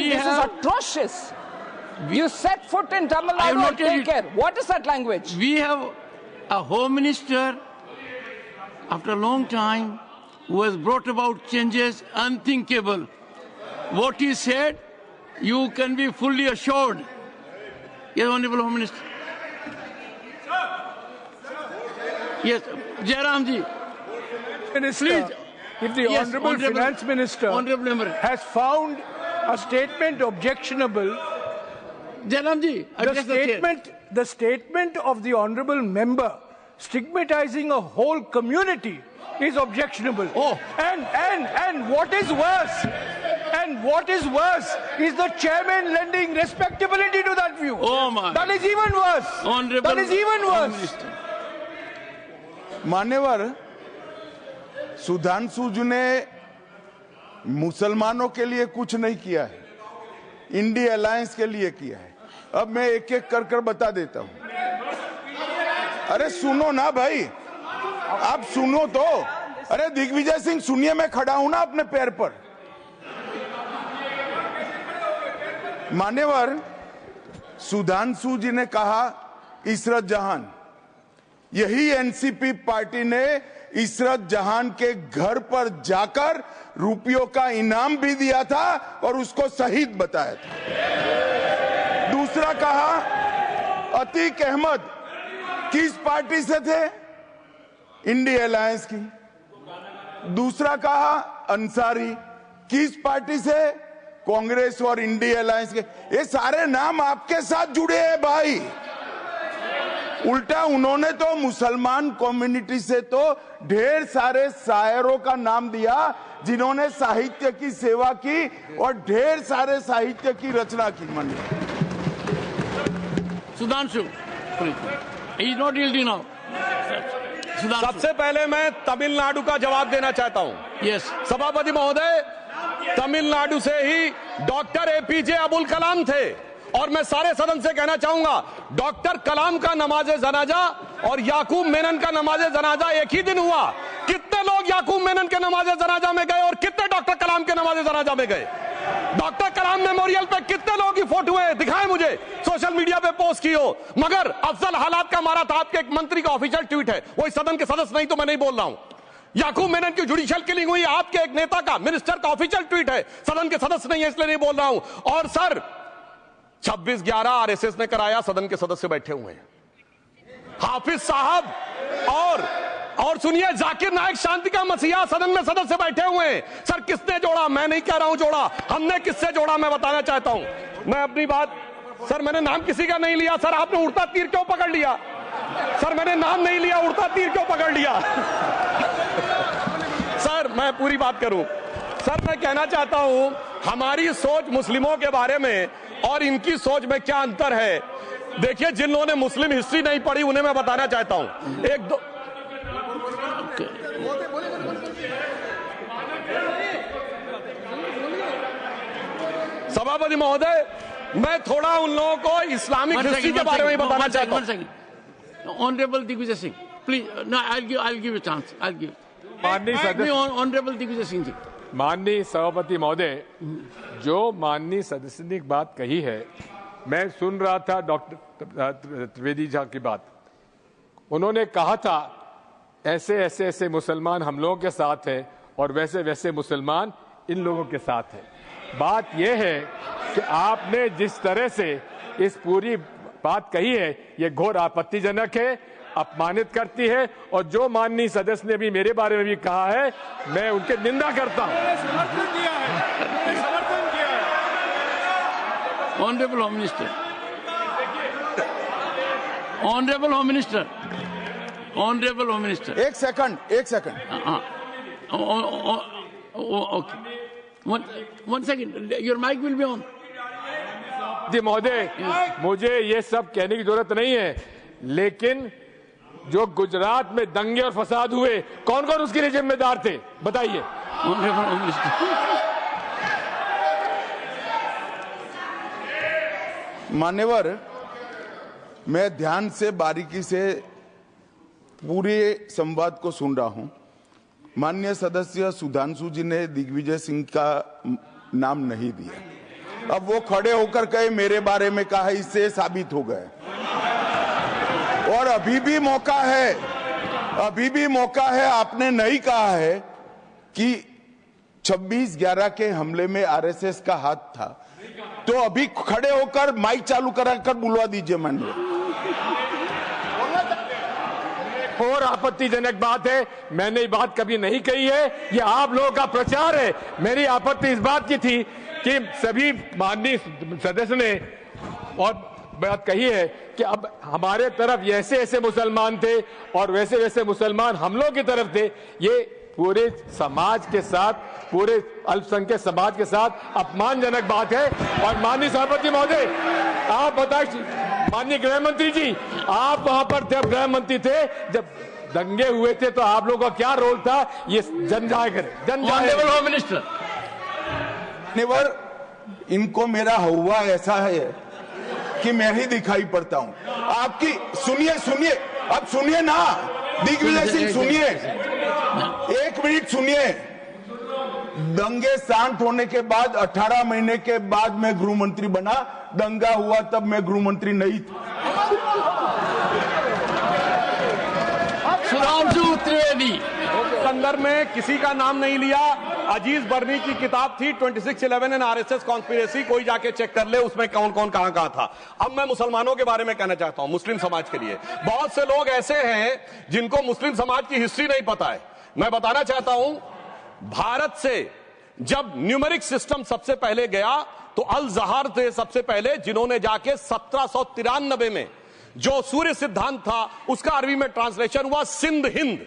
this is atrocious. You set foot in Tamil Nadu and take care. What is that language? We have a Home Minister after a long time who has brought about changes unthinkable. What he said, you can be fully assured. Yes, Honorable Home Minister. Yes, Jairam ji. Minister, please. If the Honorable Finance Minister has found a statement objectionable, Jairam ji, the statement of the Honorable Member stigmatizing a whole community is objectionable. Oh. And what is worse? And what is worse is the chairman lending respectability to that view. Oh my. That is even worse. Honorable that is even worse. मान्यवर सुधांशु जी ने मुसलमानों के लिए कुछ नहीं किया है, India alliance के लिए किया है। अब मैं एक एक कर कर बता देता हूं। अरे सुनो ना भाई, आप सुनो तो। अरे दिग्विजय सिंह सुनिए, मैं खड़ा हूं ना अपने पैर पर। मान्यवर, सुधांशु जी ने कहा इशरत जहान, यही एनसीपी पार्टी ने इशरत जहान के घर पर जाकर रुपयों का इनाम भी दिया था और उसको शहीद बताया था। दूसरा कहा अतीक अहमद किस पार्टी से थे? इंडिया अलायंस की। दूसरा कहा अंसारी किस पार्टी से? कांग्रेस और इंडिया अलायंस के। ये सारे नाम आपके साथ जुड़े हैं भाई। उल्टा उन्होंने तो मुसलमान कम्युनिटी से तो ढेर सारे शायरों का नाम दिया जिन्होंने साहित्य की सेवा की और ढेर सारे साहित्य की रचना की। Sudhanshu, he's not yielding now. सबसे पहले मैं तमिलनाडु का जवाब देना चाहता हूं। Yes. सभापति महोदय, तमिलनाडु से ही डॉक्टर एपीजे अब्दुल कलाम थे और मैं सारे सदन से कहना चाहूंगा, डॉक्टर कलाम का नमाजे जनाजा और याकूब मेनन का नमाजे जनाजा एक ही दिन हुआ। कितने लोग याकूब मेनन के नमाजे जनाजा में गए और कितने डॉक्टर कलाम के नमाजे जनाजा में गए? डॉक्टर कलाम मेमोरियल पे कितने लोगों की फोटो है? दिखाएं मुझे, सोशल मीडिया पे पोस्ट की हो। मगर अफजल हालात का मारा था, आपके एक मंत्री का ऑफिशियल ट्वीट है, वो इस सदन के सदस्य नहीं तो मैं नहीं बोल रहा हूं। याकूब मेनन की जुडिशियल किलिंग हुई, आपके एक नेता का, मिनिस्टर का ऑफिशियल ट्वीट है, सदन के सदस्य नहीं है इसलिए नहीं बोल रहा हूं। और सर 26/11 आरएसएस ने कराया, सदन के सदस्य बैठे हुए हैं। हाफिज साहब और सुनिए, जाकिर नायक शांति का मसीहा सदन में सदस्य बैठे हुए हैं। सर किसने जोड़ा? मैं नहीं कह रहा हूं जोड़ा, हमने किससे जोड़ा मैं बताना चाहता हूं। मैं अपनी बात, सर मैंने नाम किसी का नहीं लिया। सर आपने उड़ता तीर क्यों पकड़ लिया? सर मैंने नाम नहीं लिया, उड़ता तीर क्यों पकड़ लिया? सर मैं पूरी बात करूं। सर मैं कहना चाहता हूं, हमारी सोच मुस्लिमों के बारे में और इनकी सोच में क्या अंतर है। देखिए, जिन लोगों ने मुस्लिम हिस्ट्री नहीं पढ़ी उन्हें मैं बताना चाहता हूं। एक दो सभापति महोदय, मैं थोड़ा उन लोगों को इस्लामिक हिस्ट्री के बारे में बताना चाहता हूं। Honourable Digvijay Singh, please, no I'll give a chance. I'll give. माननीय सदस्य, ऑनरेबल दिग्विजय सिंह जी। माननीय सभापति महोदय, जो माननीय सदस्य ने एक बात कही है, मैं सुन रहा था डॉक्टर त्रिवेदी जी की बात। उन्होंने कहा था ऐसे ऐसे ऐसे मुसलमान हम लोगों के साथ हैं और वैसे वैसे मुसलमान इन लोगों के साथ हैं। बात यह है कि आपने जिस तरह से इस पूरी बात कही है, ये घोर आपत्तिजनक है, अपमानित करती है। और जो माननीय सदस्य ने भी मेरे बारे में भी कहा है, मैं उनकी निंदा करता हूं। Honourable home minister, honourable home minister, honourable home minister, एक second. Okay, one second, your mic will be on. जी महोदय, मुझे ये सब कहने की जरूरत नहीं है, लेकिन जो गुजरात में दंगे और फसाद हुए, कौन कौन उसके लिए जिम्मेदार थे बताइए। Honourable home minister. मान्यवर, मैं ध्यान से बारीकी से पूरे संवाद को सुन रहा हूं। माननीय सदस्य सुधांशु जी ने दिग्विजय सिंह का नाम नहीं दिया। अब वो खड़े होकर कहे मेरे बारे में कहा, इससे साबित हो गए। और अभी भी मौका है, आपने नहीं कहा है कि 26/11 के हमले में आरएसएस का हाथ था, तो अभी खड़े होकर माइक चालू कराकर बुलवा दीजिए। माननीय, और आपत्तिजनक बात है, मैंने ये बात कभी नहीं कही है, ये आप लोगों का प्रचार है। मेरी आपत्ति इस बात की थी कि सभी माननीय सदस्य ने और बात कही है कि अब हमारे तरफ ऐसे ऐसे मुसलमान थे और वैसे वैसे मुसलमान हम लोग की तरफ थे। ये पूरे समाज के साथ, पूरे अल्पसंख्यक समाज के साथ अपमानजनक बात है। और माननीय सभापति महोदय, आप बताइए, माननीय गृह मंत्री जी, आप वहां पर थे, गृह मंत्री थे, जब दंगे हुए थे तो आप लोगों का क्या रोल था, ये जन जाए करे, जन जाए। होम मिनिस्टर, नेवर इनको मेरा हुआ ऐसा है कि मैं ही दिखाई पड़ता हूं। आपकी सुनिए, अब सुनिए ना दिग्विजय सिंह, सुनिए 1 मिनट सुनिए। दंगे शांत होने के बाद 18 महीने के बाद मैं गृह मंत्री बना, दंगा हुआ तब मैं गृह मंत्री नहीं था। सुधांशु त्रिवेदी, संदर्भ में किसी का नाम नहीं लिया। अजीज बर्नी की किताब थी 2611 एंड आरएसएस कॉन्स्पिरेसी, कोई जाके चेक कर ले उसमें कौन कौन कहां कहां था। अब मैं मुसलमानों के बारे में कहना चाहता हूं, मुस्लिम समाज के लिए। बहुत से लोग ऐसे हैं जिनको मुस्लिम समाज की हिस्ट्री नहीं पता है। मैं बताना चाहता हूं, भारत से जब न्यूमेरिक सिस्टम सबसे पहले गया तो अल जहार थे सबसे पहले, जिन्होंने जाके 1793 में जो सूर्य सिद्धांत था उसका अरबी में ट्रांसलेशन हुआ सिंध हिंद।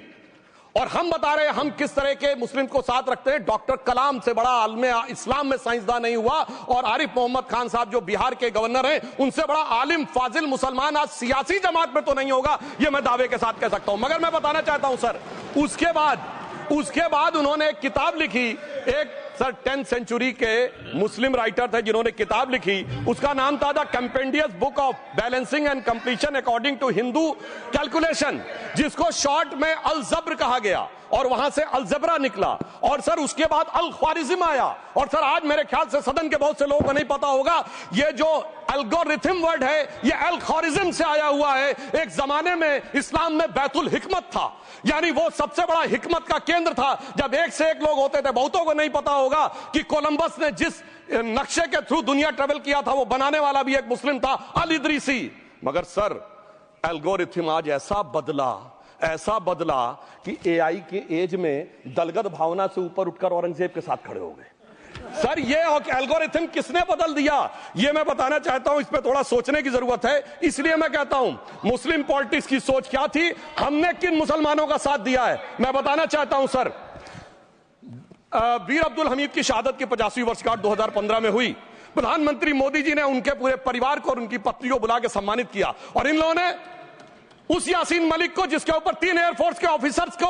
और हम बता रहे हैं हम किस तरह के मुस्लिम को साथ रखते हैं। डॉक्टर कलाम से बड़ा आलिम इस्लाम में साइंसदान नहीं हुआ, और आरिफ मोहम्मद खान साहब जो बिहार के गवर्नर हैं, उनसे बड़ा आलिम फाजिल मुसलमान आज सियासी जमात में तो नहीं होगा, ये मैं दावे के साथ कह सकता हूं। मगर मैं बताना चाहता हूं सर, उसके बाद उन्होंने एक किताब लिखी, एक सर 10th सेंचुरी के मुस्लिम राइटर थे जिन्होंने किताब लिखी, उसका नाम था the compendious book of balancing and completion according to Hindu calculation, जिसको शॉर्ट में अल जब्र कहा गया, और वहां से अलजबरा निकला। और सर उसके बाद अल ख्वारिज्म आया। और सर आज मेरे ख्याल से सदन के बहुत से लोगों को नहीं पता होगा, ये जो एल्गोरिथम वर्ड है ये अल ख्वारिज्म से आया हुआ है। एक जमाने में इस्लाम में बैतुल हिकमत था, यानी वो सबसे बड़ा हिकमत का केंद्र था, जब एक से एक लोग होते थे। बहुतों को नहीं पता होगा कि कोलंबस ने जिस नक्शे के थ्रू दुनिया ट्रेवल किया था वो बनाने वाला भी एक मुस्लिम था, अल इदरीसी। मगर सर एल्गोरिथम आज ऐसा बदला कि एआई के एज में दलगत भावना से ऊपर उठकर औरंगजेब के साथ खड़े हो गए। सर ये एल्गोरिथम किसने बदल दिया, ये मैं बताना चाहता हूं। इस पे थोड़ा सोचने की जरूरत है। इसलिए मैं कहता हूं मुस्लिम पॉलिटिक्स की सोच क्या थी, हमने किन मुसलमानों का साथ दिया है, मैं बताना चाहता हूं सर। वीर अब्दुल हमीद की शहादत की 50वीं वर्षगांठ 2015 में हुई। प्रधानमंत्री मोदी जी ने उनके पूरे परिवार को और उनकी पत्नी को बुला के सम्मानित किया, और इन लोगों ने उस यासीन मलिक को, जिसके ऊपर 3 एयरफोर्स के ऑफिसर्स को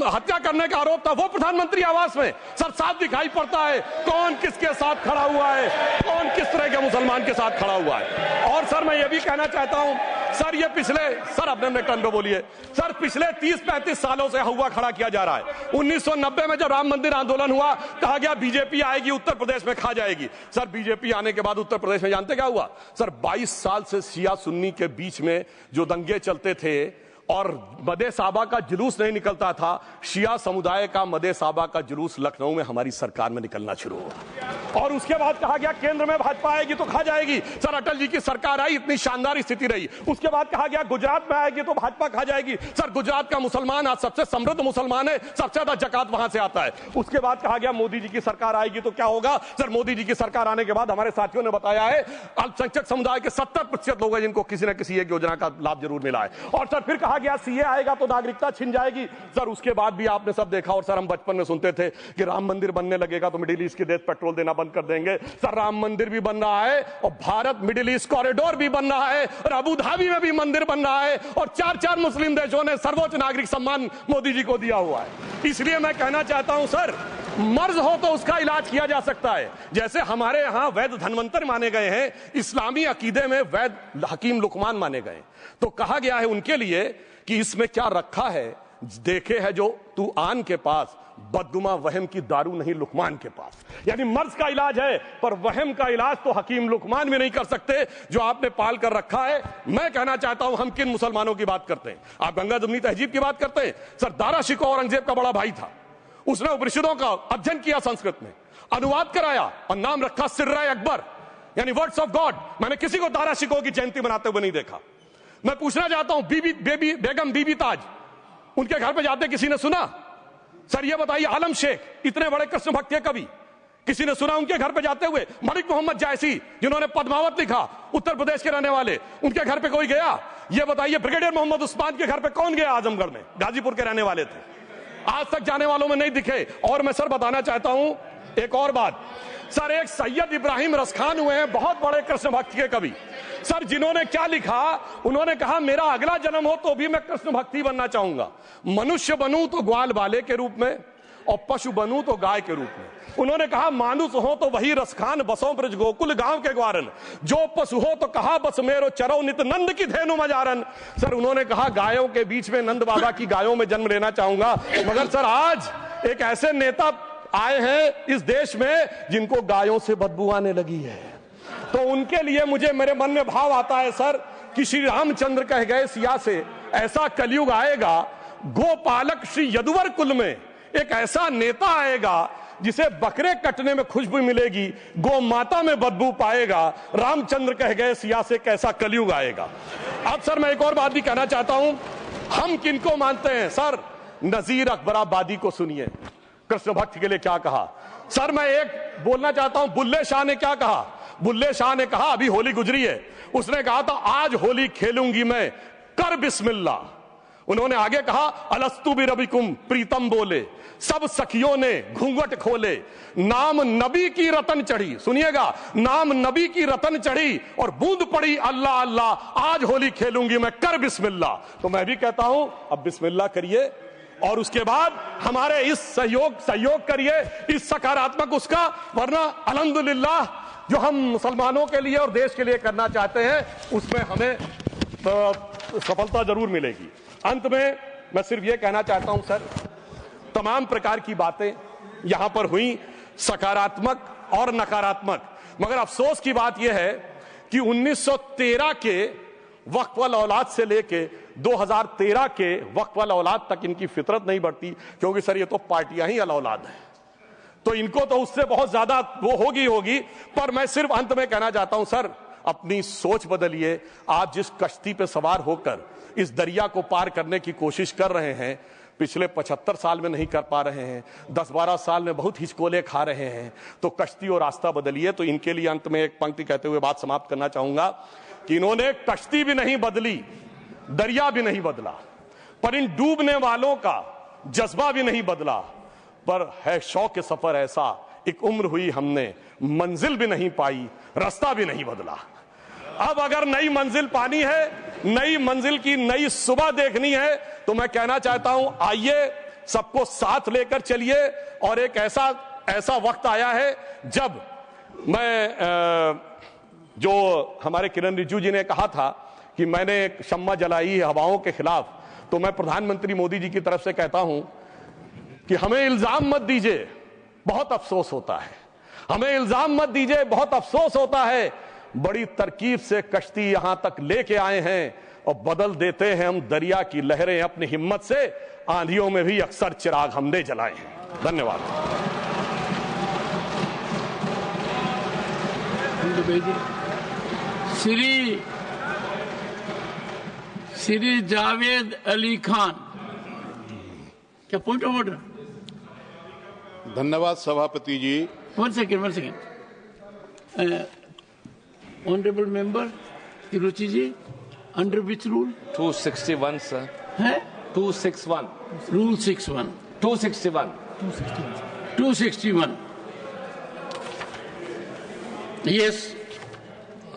हत्या करने का आरोप था, वो प्रधानमंत्री आवास में सर साफ दिखाई पड़ता है कौन किसके साथ खड़ा हुआ है, कौन किस तरह के मुसलमान के साथ खड़ा हुआ है। और सर मैं ये भी कहना चाहता हूं सर, ये सर अपने टर्न पे बोलिए सर, पिछले 30-35 सालों से हुआ खड़ा किया जा रहा है। 1990 में जब राम मंदिर आंदोलन हुआ, कहा गया बीजेपी आएगी उत्तर प्रदेश में खा जाएगी। सर बीजेपी आने के बाद उत्तर प्रदेश में जानते क्या हुआ सर, 22 साल से शिया सुन्नी के बीच में जो दंगे चलते थे और मदे साहबा का जुलूस नहीं निकलता था, शिया समुदाय का मदे साहबा का जुलूस लखनऊ में हमारी सरकार में निकलना शुरू हुआ। और उसके बाद कहा गया केंद्र में भाजपा आएगी तो खा जाएगी। सर अटल जी की सरकार आई, इतनी शानदार स्थिति रही। उसके बाद कहा गया गुजरात में आएगी तो भाजपा खा जाएगी। सर गुजरात का मुसलमान आज सबसे समृद्ध मुसलमान है, सबसे ज्यादा जकात वहां से आता है। उसके बाद कहा गया मोदी जी की सरकार आएगी तो क्या होगा। सर मोदी जी की सरकार आने के बाद हमारे साथियों ने बताया है अल्पसंख्यक समुदाय के 70% लोग हैं जिनको किसी न किसी एक योजना का लाभ जरूर मिला है। और सर फिर कहा गया सीए आएगा तो नागरिकता छिन जाएगी। सर उसके बाद भी आपने सब देखा, और सर हम बचपन में सुनते थे कि राम मंदिर बनने लगेगा तो मिडिल ईस्ट के देश पेट्रोल देना बंद कर देंगे। सर राम मंदिर भी बन रहा है, और भारत मिडिल ईस्ट कॉरिडोर भी बन रहा है, और अबू धाबी में भी मंदिर बन रहा है, और 4 मुस्लिम देशों ने सर्वोच्च नागरिक सम्मान मोदी जी को दिया हुआ है। इसलिए मैं कहना चाहता हूं सर, मर्ज हो तो उसका इलाज किया जा सकता है। जैसे हमारे यहां वैद धनवंतर माने गए हैं, इस्लामी अकीदे में वैद हकीम लुकमान माने गए, तो कहा गया है उनके लिए कि इसमें क्या रखा है, देखे है जो तू आन के पास, बदगुमा वहम की दारू नहीं लुकमान के पास। यानी मर्ज का इलाज है, पर वहम का इलाज तो हकीम लुकमान भी नहीं कर सकते जो आपने पाल कर रखा है। मैं कहना चाहता हूं हम किन मुसलमानों की बात करते हैं। आप गंगा जमुनी तहजीब की बात करते हैं। सर दारा शिकोह औरंगजेब का बड़ा भाई था, उसने उपनिषदों का अध्ययन किया, संस्कृत में अनुवाद कराया और नाम रखा सिर्रा अकबर, यानी वर्ड्स ऑफ गॉड। मैंने किसी को दारा शिकोह की जयंती मनाते हुए नहीं देखा। मैं पूछना चाहता हूं बेगम बीबी ताज, उनके घर पे जाते किसी ने सुना? सर ये बताइए, आलम शेख इतने बड़े कृष्ण भक्त के कवि, किसी ने सुना उनके घर पे जाते हुए? मलिक मोहम्मद जायसी जिन्होंने पद्मावत लिखा, उत्तर प्रदेश के रहने वाले, उनके घर पे कोई गया? ये बताइए ब्रिगेडियर मोहम्मद उस्मान के घर पे कौन गया? आजमगढ़ में, गाजीपुर के रहने वाले थे, आज तक जाने वालों में नहीं दिखे। और मैं सर बताना चाहता हूं एक और बात सर, एक सैयद इब्राहिम रसखान हुए हैं बहुत बड़े कृष्ण भक्ति के कवि सर, जिन्होंने क्या लिखा, उन्होंने कहा मेरा अगला जन्म हो तो भी मैं कृष्ण भक्ति बनना चाहूंगा, मनुष्य बनूं तो ग्वाल बाले के रूप में और पशु बनूं तो गाय के रूप में। उन्होंने कहा मानुष हो तो वही रसखान बसों ब्रज गोकुल गांव के ग्वारन, जो पशु हो तो कहा बस मेरो चरो नित नंद की धेनु मजारन। सर उन्होंने कहा गायों के बीच में नंद बाबा की गायों में जन्म लेना चाहूंगा, मगर सर आज एक ऐसे नेता आए हैं इस देश में जिनको गायों से बदबू आने लगी है, तो उनके लिए मुझे मेरे मन में भाव आता है सर कि श्री रामचंद्र कह गए सिया से ऐसा कलयुग आएगा, गोपालक श्री यदुवर कुल में एक ऐसा नेता आएगा जिसे बकरे कटने में खुशबू मिलेगी, गौ माता में बदबू पाएगा। रामचंद्र कह गए सिया से कैसा कलयुग आएगा। अब सर मैं एक और बात भी कहना चाहता हूं, हम किनको मानते हैं सर, नजीर अकबराबादी को सुनिए, कृष्ण भक्त के लिए क्या कहा। सर मैं एक बोलना चाहता हूं, बुल्ले शाह ने क्या कहा, बुल्ले शाह ने कहा अभी होली गुजरी है, उसने कहा था आज होली खेलूंगी मैं कर बिस्मिल्लाह। उन्होंने आगे कहा अलस्तु बिरबिकुम प्रीतम बोले, सब सखियों ने घूंघट खोले, नाम नबी की रतन चढ़ी, सुनिएगा, नाम नबी की रतन चढ़ी और बूंद पड़ी अल्लाह अल्लाह, आज होली खेलूंगी मैं कर बिस्मिल्लाह। तो मैं भी कहता हूं अब बिस्मिल्लाह करिए और उसके बाद हमारे इस सहयोग करिए, इस सकारात्मक उसका, वरना अल्हम्दुलिल्लाह जो हम मुसलमानों के लिए और देश के लिए करना चाहते हैं उसमें हमें सफलता जरूर मिलेगी। अंत में मैं सिर्फ ये कहना चाहता हूं सर, तमाम प्रकार की बातें यहां पर हुई, सकारात्मक और नकारात्मक, मगर अफसोस की बात यह है कि 1913 के वक्फ वाल औलाद से लेके 2013 के वक्फ वाल औलाद तक इनकी फितरत नहीं बढ़ती, क्योंकि सर ये तो पार्टियां ही अल औलाद हैं, तो इनको तो उससे बहुत ज्यादा वो होगी। पर मैं सिर्फ अंत में कहना चाहता हूं सर, अपनी सोच बदलिए। आप जिस कश्ती पे सवार होकर इस दरिया को पार करने की कोशिश कर रहे हैं, पिछले 75 साल में नहीं कर पा रहे हैं, 10-12 साल में बहुत हिचकोले खा रहे हैं, तो कश्ती और रास्ता बदलिए। तो इनके लिए अंत में एक पंक्ति कहते हुए बात समाप्त करना चाहूंगा कि इन्होंने कश्ती भी नहीं बदली, दरिया भी नहीं बदला, पर इन डूबने वालों का जज्बा भी नहीं बदला, पर है शौक सफर ऐसा, एक उम्र हुई हमने मंजिल भी नहीं पाई, रास्ता भी नहीं बदला। अब अगर नई मंजिल पानी है, नई मंजिल की नई सुबह देखनी है, तो मैं कहना चाहता हूं आइए सबको साथ लेकर चलिए। और एक ऐसा वक्त आया है जब मैं जो हमारे किरण रिजिजू जी ने कहा था कि मैंने एक शम्मा जलाई है हवाओं के खिलाफ, तो मैं प्रधानमंत्री मोदी जी की तरफ से कहता हूं कि हमें इल्जाम मत दीजिए, बहुत अफसोस होता है, हमें इल्जाम मत दीजिए, बहुत अफसोस होता है। बड़ी तरकीब से कश्ती यहां तक लेके आए हैं और बदल देते हैं हम दरिया की लहरें अपनी हिम्मत से, आंधियों में भी अक्सर चिराग हमने जलाए हैं। धन्यवाद। श्री जावेद अली खान, क्या पॉइंट ऑफ ऑर्डर? धन्यवाद सभापति जी। One second honourable member Tiruchi ji, under which rule? 261 sir है 261 rule 61 261 yes,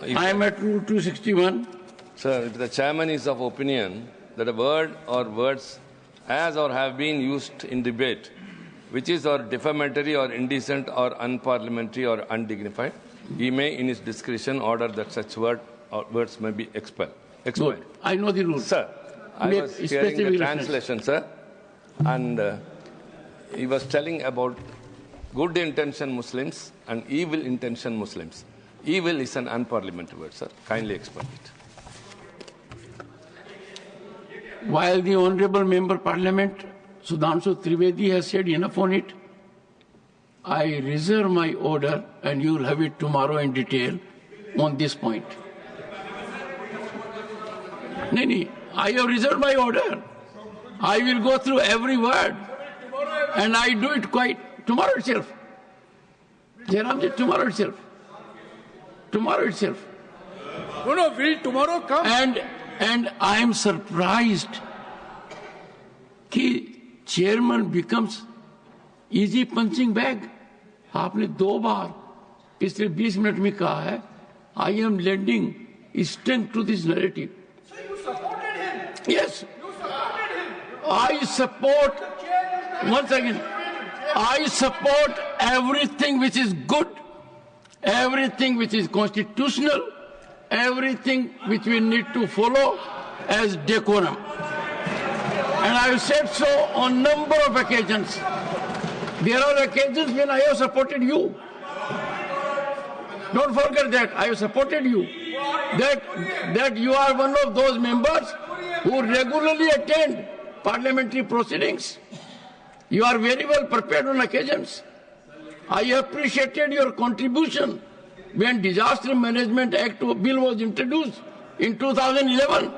I am at rule 261. Sir, if the chairman is of opinion that a word or words as or have been used in debate which is or defamatory or indecent or unparliamentary or undignified, he may in his discretion order that such word or words may be expelled. Good. I know the rules. Sir, I was hearing the translation, sir, and he was telling about good intention Muslims and evil intention Muslims. Evil is an unparliamentary word, sir. Kindly explain it. While the Honorable Member Parliament Sudhanshu Trivedi has said enough on it, I reserve my order and you will have it tomorrow in detail on this point. No, I have reserved my order. I will go through every word and I do it quite tomorrow itself. Jairamji, tomorrow itself. Tomorrow itself. No, will tomorrow come? And I am surprised that chairman becomes easy punching bag. आपने 2 बार पिछले 20 minute में कहा है, I am lending strength to this narrative. So you supported him? Yes. You supported him? I support, once again, I support everything which is good, everything which is constitutional, everything which we need to follow as decorum. And I have said so on number of occasions. There are occasions when I have supported you. Don't forget that I have supported you. That you are one of those members who regularly attend parliamentary proceedings. You are very well prepared on occasions. I appreciated your contribution when Disaster Management Act bill was introduced in 2011.